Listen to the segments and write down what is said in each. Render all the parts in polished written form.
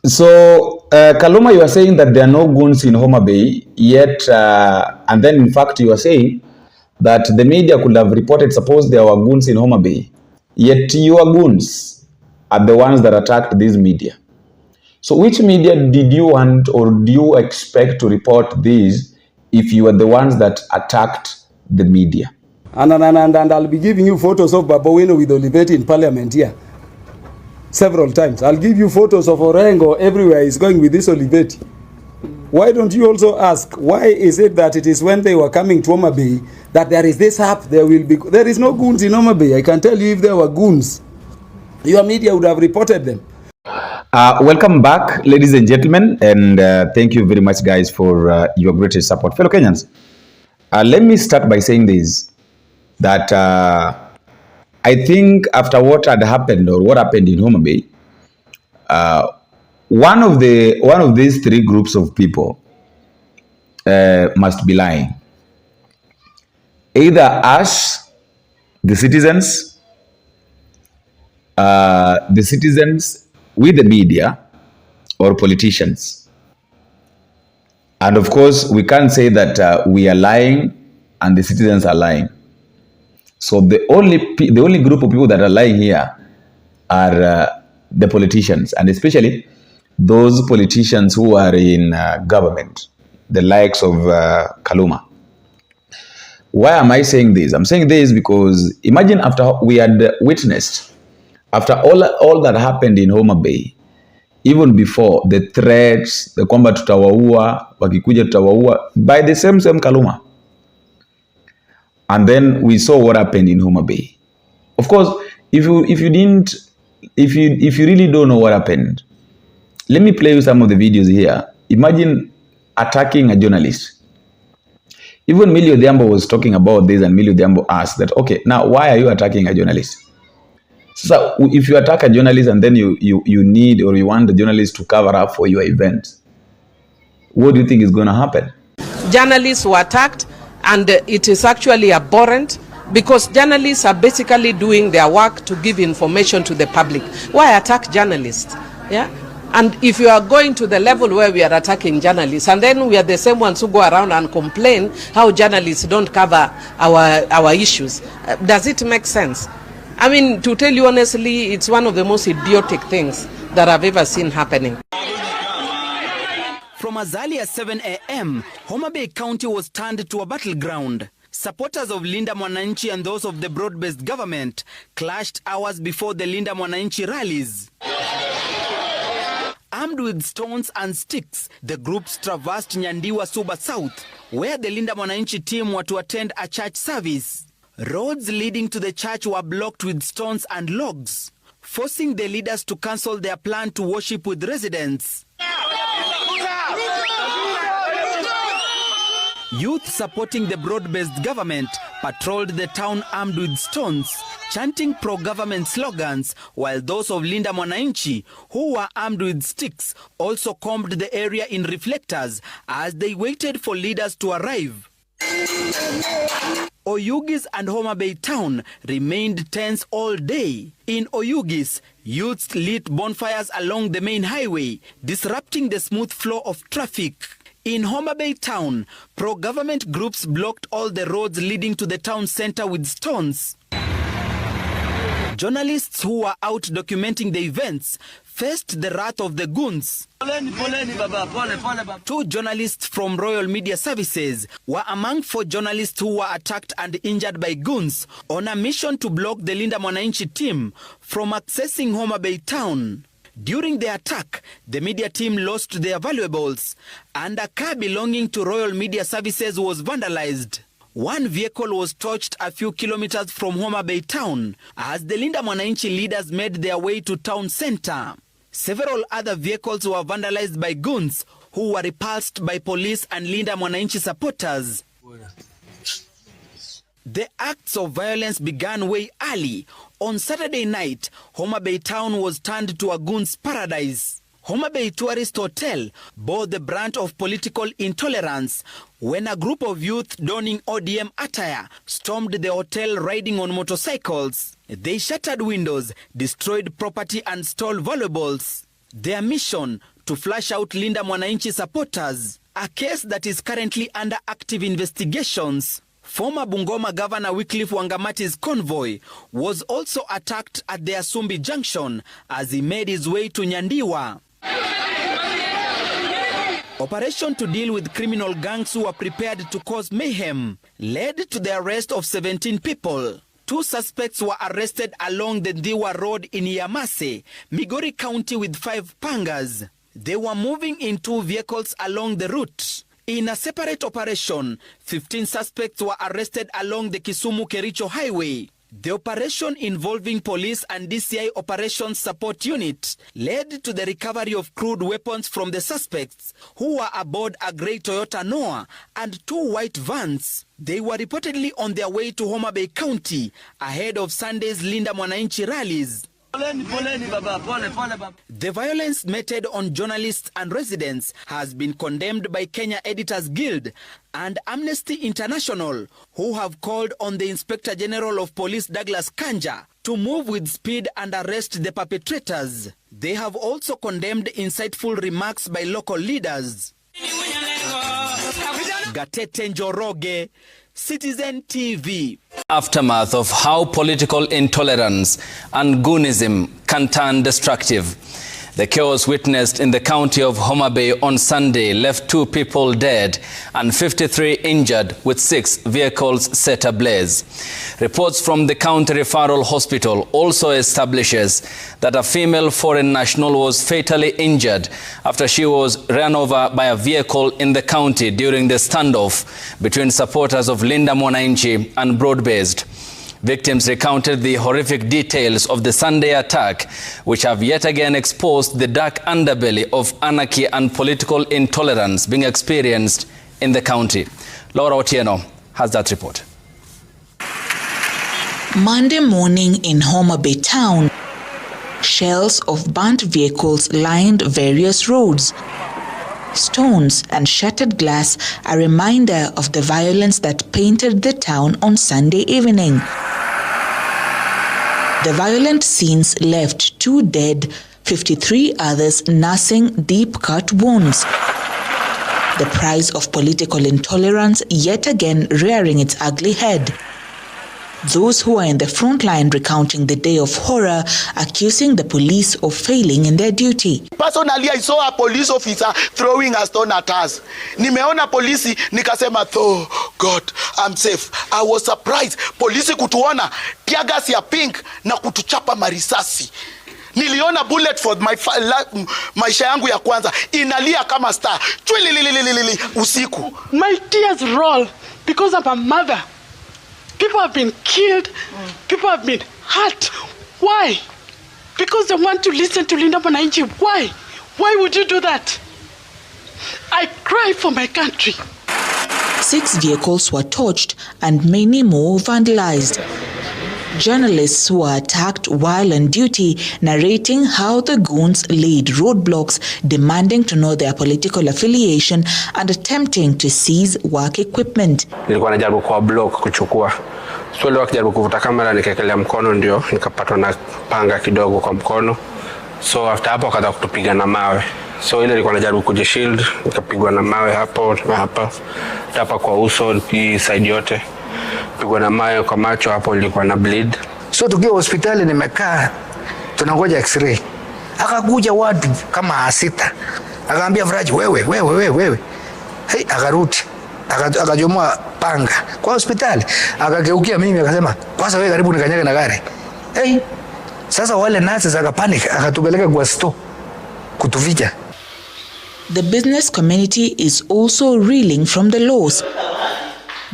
So, Kaluma, you are saying that there are no goons in Homa Bay, yet, and then in fact you are saying that the media could have reported, suppose there were goons in Homa Bay, yet your goons are the ones that attacked these media. So which media did you want or do you expect to report these if you were the ones that attacked the media? And I'll be giving you photos of Babowino with Olivetti in parliament here. Several times. I'll give you photos of Orengo everywhere he's going with this Olivetti. Why don't you also ask, why is it that it is when they were coming to Homa Bay that there is this hap, there is no goons in Homa Bay. I can tell you if there were goons, your media would have reported them. Welcome back, ladies and gentlemen, and thank you very much, guys, for your greatest support. Fellow Kenyans, let me start by saying this, that I think after what had happened or what happened in Homa Bay, one of these three groups of people must be lying. Either us, the citizens with the media, or politicians. And of course, we can't say that we are lying and the citizens are lying. So the only group of people that are lying here are the politicians, and especially those politicians who are in government, the likes of Kaluma. Why am I saying this? I'm saying this because imagine after we had witnessed, after all that happened in Homa Bay, even before the threats, the kwamba tutawaua, wakikuja tutawaua, by the same Kaluma. And then we saw what happened in Homa Bay. Of course, if you really don't know what happened, let me play you some of the videos here. Imagine attacking a journalist. Even Millie Odhiambo was talking about this, and Millie Odhiambo asked that, okay, now why are you attacking a journalist? So if you attack a journalist and then you need or you want the journalist to cover up for your event, what do you think is going to happen? Journalists were attacked, and it is actually abhorrent because journalists are basically doing their work to give information to the public. Why attack journalists? Yeah. And if you are going to the level where we are attacking journalists, and then we are the same ones who go around and complain how journalists don't cover our issues, does it make sense? I mean, to tell you honestly, it's one of the most idiotic things that I've ever seen happening. From as early as 7 a.m., Homa Bay County was turned to a battleground. Supporters of Linda Mwananchi and those of the broad-based government clashed hours before the Linda Mwananchi rallies. Armed with stones and sticks, the groups traversed Nyandiwa Suba South, where the Linda Mwananchi team were to attend a church service. Roads leading to the church were blocked with stones and logs, forcing the leaders to cancel their plan to worship with residents. Youth supporting the broad-based government patrolled the town armed with stones, chanting pro-government slogans, while those of Linda Mwananchi, who were armed with sticks, also combed the area in reflectors as they waited for leaders to arrive. Oyugis and Homa Bay town remained tense all day. In Oyugis, youths lit bonfires along the main highway, disrupting the smooth flow of traffic. In Homa Bay town, pro-government groups blocked all the roads leading to the town center with stones. Journalists who were out documenting the events faced the wrath of the goons. 2 journalists from Royal Media Services were among 4 journalists who were attacked and injured by goons on a mission to block the Linda Mwananchi team from accessing Homa Bay town. During the attack, the media team lost their valuables, and a car belonging to Royal Media Services was vandalized. One vehicle was torched a few kilometers from Homa Bay town as the Linda Mwananchi leaders made their way to town center. Several other vehicles were vandalized by goons who were repulsed by police and Linda Mwananchi supporters. The acts of violence began way early. On Saturday night, Homa Bay town was turned to a goon's paradise. Homa Bay Tourist Hotel bore the brunt of political intolerance when a group of youth donning ODM attire stormed the hotel riding on motorcycles. They shattered windows, destroyed property and stole valuables. Their mission to flush out Linda Mwananchi supporters, a case that is currently under active investigations. Former Bungoma Governor Wycliffe Wangamati's convoy was also attacked at the Asumbi Junction as he made his way to Nyandiwa. Operation to deal with criminal gangs who were prepared to cause mayhem led to the arrest of 17 people. 2 suspects were arrested along the Ndiwa Road in Yamase, Migori County with 5 pangas. They were moving in 2 vehicles along the route. In a separate operation, 15 suspects were arrested along the Kisumu-Kericho Highway. The operation involving police and DCI Operations Support Unit led to the recovery of crude weapons from the suspects, who were aboard a grey Toyota Noah and 2 white vans. They were reportedly on their way to Homa Bay County ahead of Sunday's Linda Mwananchi rallies. The violence meted on journalists and residents has been condemned by Kenya Editors Guild and Amnesty International, who have called on the Inspector General of Police Douglas Kanja to move with speed and arrest the perpetrators. They have also condemned insightful remarks by local leaders. Gatete Njoroge, Citizen TV. Aftermath of how political intolerance and goonism can turn destructive. The chaos witnessed in the county of Homa Bay on Sunday left 2 people dead and 53 injured, with 6 vehicles set ablaze. Reports from the county referral hospital also establishes that a female foreign national was fatally injured after she was run over by a vehicle in the county during the standoff between supporters of Linda Mwananchi and Broad-Based. Victims recounted the horrific details of the Sunday attack, which have yet again exposed the dark underbelly of anarchy and political intolerance being experienced in the county. Laura Otieno has that report. Monday morning in Homa Bay town, shells of burnt vehicles lined various roads. Stones and shattered glass, a reminder of the violence that painted the town on Sunday evening. The violent scenes left 2 dead, 53 others nursing deep-cut wounds. The price of political intolerance yet again rearing its ugly head. Those who are in the front line recounting the day of horror, accusing the police of failing in their duty. Personally, I saw a police officer throwing a stone at us. Nimeona polisi, nikasema, oh God, I'm safe. I was surprised. Polisi kutuona, tear gas ya pink na kutuchapa marisasi. Niliona bullet for maisha yangu ya kwanza. Inalia kama star. Chwililililili usiku. My tears roll because I'm a mother. People have been killed. People have been hurt. Why? Because they want to listen to Linda Mwananchi. Why? Why would you do that? I cry for my country. 6 vehicles were torched and many more vandalized. Journalists who were attacked while on duty narrating how the goons laid roadblocks, demanding to know their political affiliation and attempting to seize work equipment. Nilikuwa najaribu kwa block kuchukua. So leo akijaribu kuvuta kamera nikaekelea mkono, ndio nikapatwa na panga kidogo kwa mkono. So after hapo akaanza kutupiga na mawe. So ile nilikuwa najaribu kujishield, nikapigwa na mawe hapo na hapa kwa uso, hii side yote. Pigwa na mawe kwa macho, hapo nilikuwa na bleed. So tukiwa hospitali nimekaa tunangoja x-ray. Akakuja watu kama 6. Akaambia Vraji, wewe. Hey, akaruti. Akajomoa panga kwa hospitali. Akageukia mimi akasema, kwanza wewe karibu nikanyage na gari. Hey, sasa wale nurses akapanic, akatupeleka kwa store kutuficha. The business community is also reeling from the loss.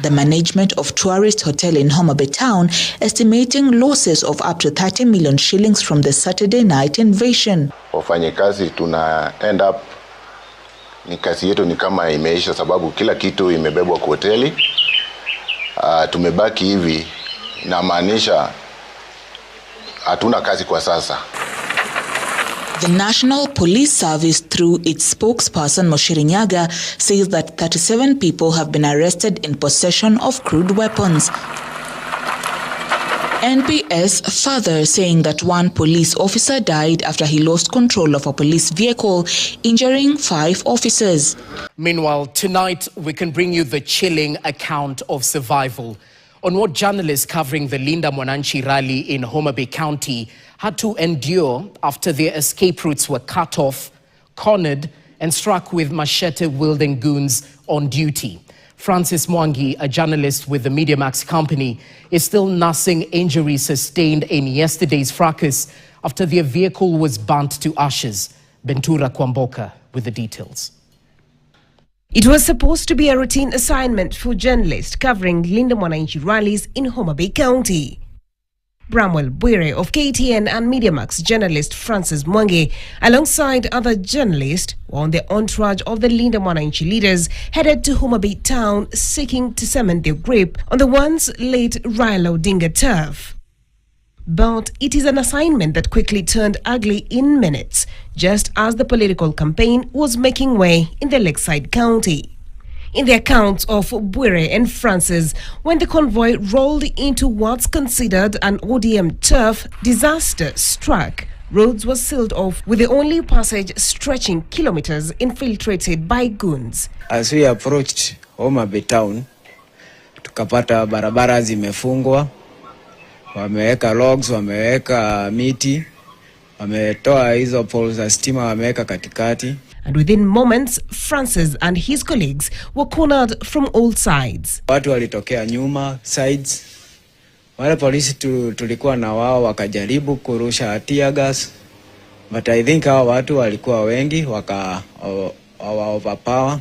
The management of Tourist Hotel in Homa Bay town estimating losses of up to 30 million shillings from the Saturday night invasion. Wafanyakazi tuna end up ni kazi yetu ni kama imeisha, sababu kila kitu imebebwa kwa hoteli. Tumebaki hivi, na maanisha hatuna kazi kwa sasa. The National Police Service, through its spokesperson Moshirinyaga, says that 37 people have been arrested in possession of crude weapons. NPS further saying that one police officer died after he lost control of a police vehicle, injuring 5 officers. Meanwhile, tonight we can bring you the chilling account of survival on what journalists covering the Linda Mwananchi rally in Homa Bay County had to endure after their escape routes were cut off, cornered, and struck with machete-wielding goons on duty. Francis Mwangi, a journalist with the MediaMax company, is still nursing injuries sustained in yesterday's fracas after their vehicle was burnt to ashes. Bentura Kwamboka with the details. It was supposed to be a routine assignment for journalists covering Linda Mwananchi rallies in Homa Bay County. Bramwell Bwire of KTN and MediaMax journalist Francis Mwangi, alongside other journalists, were on the entourage of the Linda Mwananchi leaders, headed to Homa Bay town seeking to cement their grip on the once late Raila Odinga turf. But it is an assignment that quickly turned ugly in minutes, just as the political campaign was making way in the Lakeside County. In the accounts of Bwire and Francis, when the convoy rolled into what's considered an ODM turf, disaster struck. Roads were sealed off, with the only passage stretching kilometers infiltrated by goons. As we approached Homa Bay town, tukapata barabara zimefungwa, wameweka logs, wameweka miti, wametoa hizo poles za stima, wameweka katikati. And within moments, Francis and his colleagues were cornered from all sides. Watu walitokea nyuma, sides. Wale polisi tulikuwa na wao wakajaribu kurusha tear gas. But I think hao watu walikuwa wengi, overpower.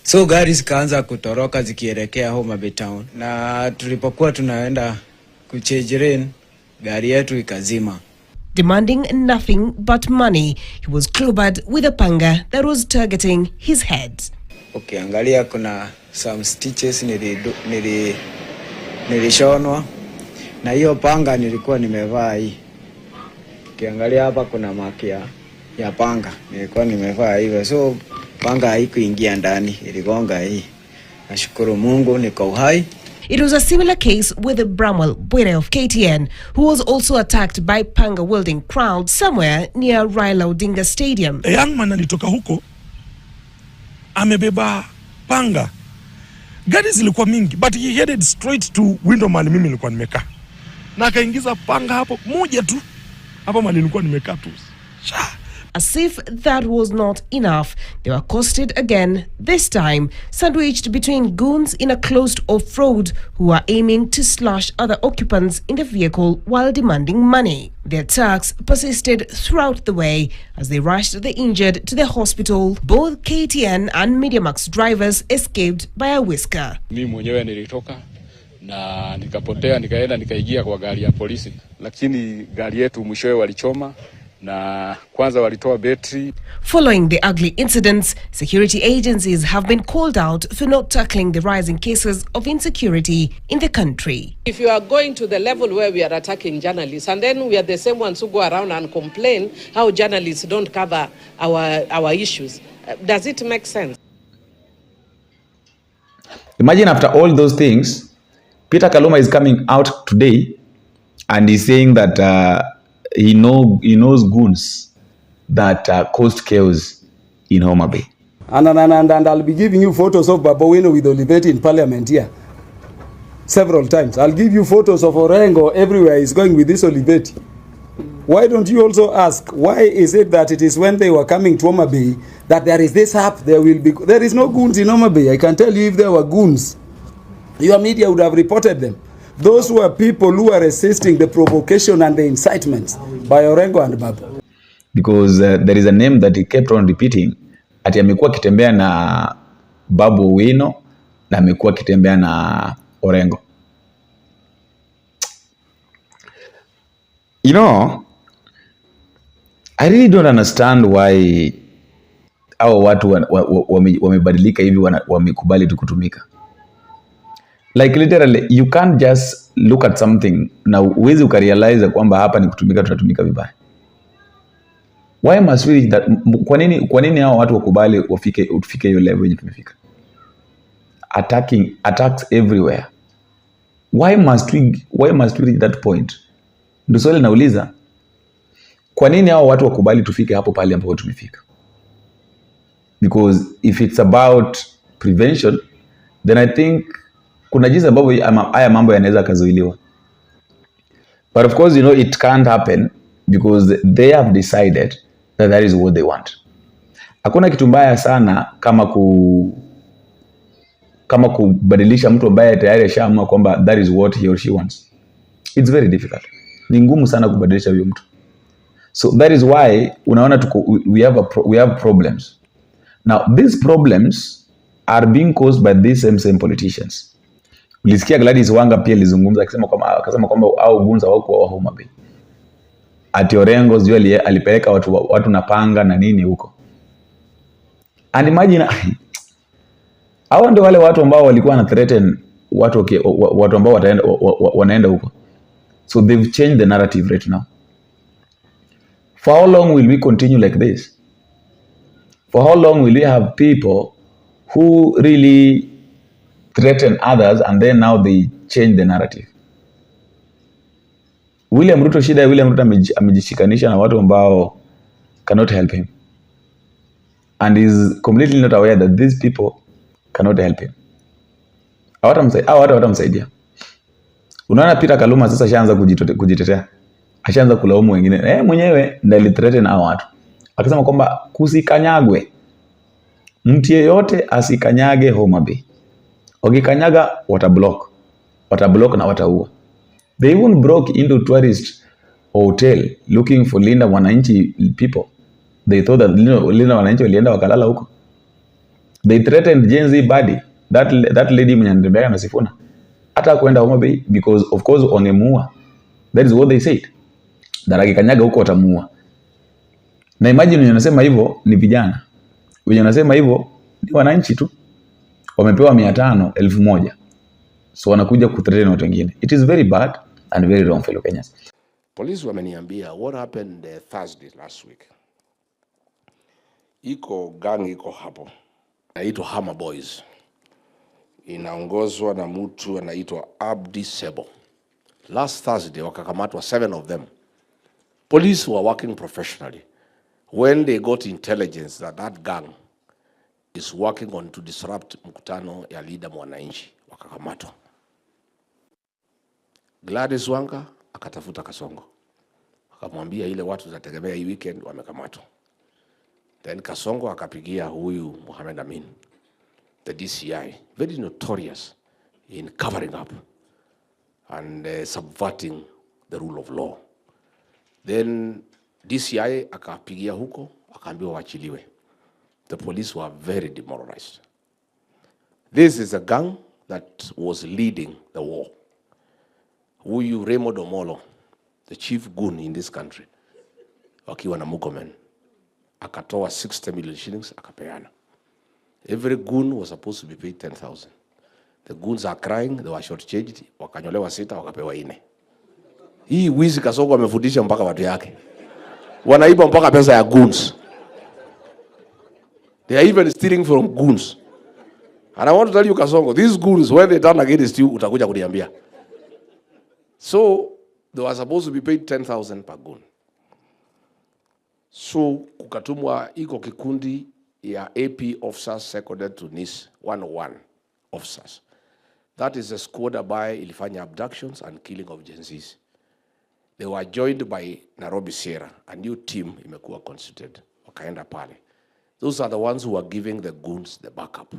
So gari zikaanza kutoroka zikielekea Homa Bay town. Na tulipokuwa tunaenda kuchange lane, gari yetu ikazima. Demanding nothing but money, he was clobbered with a panga that was targeting his head. Okay, angalia kuna some stitches nilishonwa na hiyo panga nilikuwa nimevaa hii. Ukiangalia hapa kuna mark ya panga nilikuwa nimevaa hivyo, so panga haikuingia ndani, iligonga hii. Nashukuru Mungu niko uhai. It was a similar case with Bramwell Bwire of KTN, who was also attacked by panga-wielding crowd somewhere near Raila Odinga Stadium. A young man alitoka huko, amebeba panga. Gari zilikuwa mingi, but he headed straight to window mali mimi nilikuwa nimekaa. Na akaingiza panga hapo moja tu, hapo mali nilikuwa nimekaa tu. As if that was not enough, they were accosted again, this time sandwiched between goons in a closed off-road who were aiming to slash other occupants in the vehicle while demanding money. The attacks persisted throughout the way as they rushed the injured to the hospital. Both KTN and MediaMax drivers escaped by a whisker. Mimi mwenyewe nilitoka na nikapotea, nikaenda nikaingia kwa gari ya polisi, lakini gari yetu mwishowe walichoma. Na kwanza walitoa battery. Following the ugly incidents, security agencies have been called out for not tackling the rising cases of insecurity in the country. If you are going to the level where we are attacking journalists, and then we are the same ones who go around and complain how journalists don't cover our issues, does it make sense? Imagine after all those things, Peter Kaluma is coming out today and he's saying that he knows goons that caused chaos in Homa Bay. And I'll be giving you photos of Babu Owino with Olivetti in parliament here. Several times. I'll give you photos of Orengo everywhere he's going with this Olivetti. Why don't you also ask, why is it that it is when they were coming to Homa Bay that there is this app, there is no goons in Homa Bay. I can tell you if there were goons, your media would have reported them. Those were people who are resisting the provocation and the incitements by Orengo and Babu. Because there is a name that he kept on repeating. Ati amekuwa kitembea na Babu Owino na amekuwa kitembea na Orengo. You know, I really don't understand why hao watu wamebadilika hivi, wamekubali tu kutumika. Like literally, you can't just look at something na uwezi ukarealize kwamba hapa ni kutumika, tunatumika vibaya. Why must we that? Kwa nini hao watu wakubali ufike hiyo level yenye tumefika? Attacks everywhere. Why must we reach that point? Ndio swali nauliza. Kwa nini hao watu wakubali tufike hapo pale ambapo tumefika? Because if it's about prevention, then I think kuna jinsi ambavyo haya mambo yanaweza kazuiliwa. But of course, it can't happen because they have decided that is what they want. Hakuna kitu mbaya sana kama kubadilisha mtu ambaye tayari ashaamua kwamba that is what he or she wants. It's very difficult. Ni ngumu sana kubadilisha huyo mtu. So that is why unaona we have problems. Now these problems are being caused by these same politicians. Ulisikia Gladys Wanga pia alizungumza akisema kwamba au gunza wako wa Homa Bay. Ati Orengo sijui alipeleka watu na panga na nini huko. And imagine hao ndio wale watu ambao walikuwa na threaten watu ambao wanaenda huko. So they've changed the narrative right now. For how long will we continue like this? For how long will we have people who really threaten others and then now they change the narrative? William Ruto amejishikanisha na watu ambao cannot help him. And is completely not aware that these people cannot help him. Hawatamsaidia. Unaona Peter Kaluma sasa ashaanza kujitetea. Ashaanza kulaumu wengine. Mwenyewe ndiye alithreaten hao watu. Akasema kwamba kusikanyagwe. Mtu yeyote asikanyage Homa Bay. Wakikanyaga watablock na wataua. They even broke into tourist hotel looking for Linda Mwananchi people. They thought that Linda Mwananchi walienda wakalala huko. They threatened Gen Z body, that lady mwenye anatembea na Sifuna. Hata kwenda Homa Bay because of course wangemuua. That is what they said. Daraki kanyaga huko watamuua. Na imagine wenye wanasema hivyo ni vijana. Wenye wanasema hivyo ni wananchi tu. Wamepewa 500, 1000. So wanakuja kuthreaten watu wengine. It is very bad and very wrong fellow Kenyans. Police wameniambia what happened Thursday last week. Gang iko hapo. Inaitwa Homa Boys. Inaongozwa na mtu anaitwa Abdi Sebo. Last Thursday wakakamatwa 7 of them. Police were working professionally. When they got intelligence that gang is working on to disrupt mkutano ya Linda Mwananchi, wakakamatwa. Gladys Wanga akatafuta Kasongo. Akamwambia ile watu zategemea hii weekend wamekamatwa. Then Kasongo akapigia huyu Mohamed Amin, the DCI, very notorious in covering up and subverting the rule of law. Then DCI akapigia huko, akaambiwa waachiliwe. The police were very demoralized. This is a gang that was leading the war. Huyu Raymond Omolo, the chief goon in this country, wakiwa na Murkomen, akatoa 60 million shillings akapeana. Every goon was supposed to be paid 10,000. The goons are crying, they were shortchanged, wakanyolewa 6 wakapewa 4. Hii wizi Kasongo amefundisha mpaka watu yake. Wanaiba mpaka pesa ya goons. They are even stealing from goons. And I want to tell you Kasongo, these goons, when they turn against you, utakuja kuniambia. So they were supposed to be paid 10,000 per goon. So kukatumwa iko kikundi ya AP officers seconded to NIS 101 officers. That is a squad by ilifanya abductions and killing of Gen Zs. They were joined by Nairobi Sierra, a new team imekuwa constituted. Wakaenda pale. Those are the ones who are giving the goons the backup.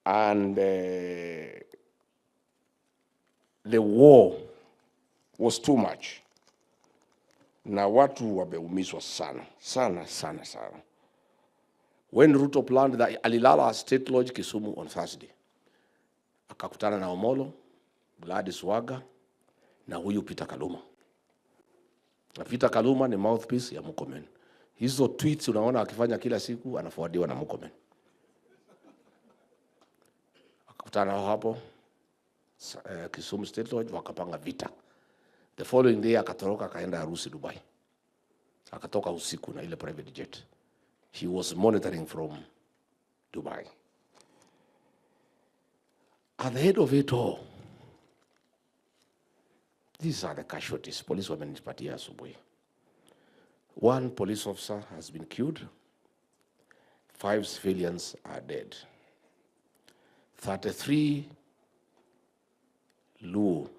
And the war was too much. Na watu wameumizwa sana. When Ruto planned that, alilala State Lodge Kisumu on Thursday. Akakutana na Omolo, Gladys Wanga, na huyu Peter Kaluma. Na Peter Kaluma ni mouthpiece ya Murkomen. Hizo tweets unaona akifanya kila siku anaforwardiwa na Murkomen. Akakutana hapo Kisumu State Lodge wakapanga vita. The following day akatoroka akaenda harusi Dubai. Akatoka usiku na ile private jet. He was monitoring from Dubai. At the head of it all, These are the casualties. Police wamenipatia asubuhi. 1 police officer has been killed. 5 civilians are dead. 33 Luo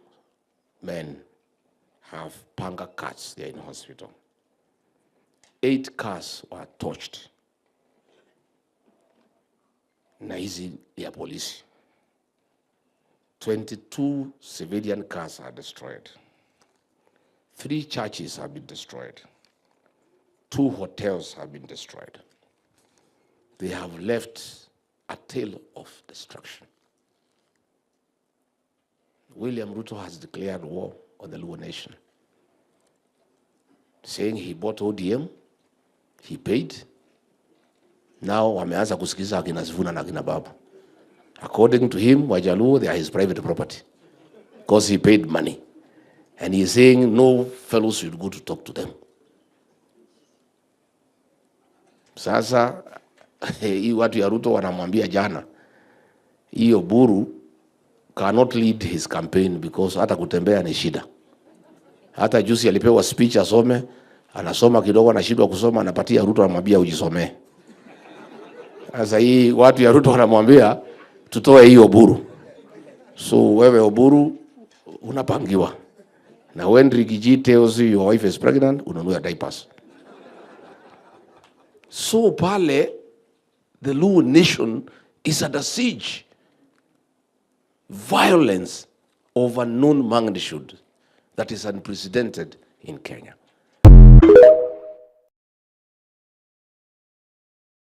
men have panga cuts. They are in hospital. 8 cars were torched. Na hizi ya polisi. 22 civilian cars are destroyed. 3 churches have been destroyed. 2 hotels have been destroyed. They have left a tale of destruction. William Ruto has declared war on the Luo nation, saying he bought ODM, he paid. Now wameanza kusikiza akina Sifuna na akina Babu. According to him, Wajaluo, they are his private property because he paid money. And he is saying no fellows should go to talk to them. Sasa, hii watu ya Ruto wanamwambia jana, hiyo Buru cannot lead his campaign because hata kutembea ni shida. Hata juzi alipewa speech asome, anasoma kidogo, anashindwa kusoma, anapatia Ruto, anamwambia ujisomee. Sasa hii watu ya Ruto wanamwambia tutoe hiyo Buru. So wewe Oburu unapangiwa. Na when Rigiji tells you your wife is pregnant, unanunua diapers. So pale, the Luo nation is under siege. Violence of unknown magnitude that is unprecedented in Kenya.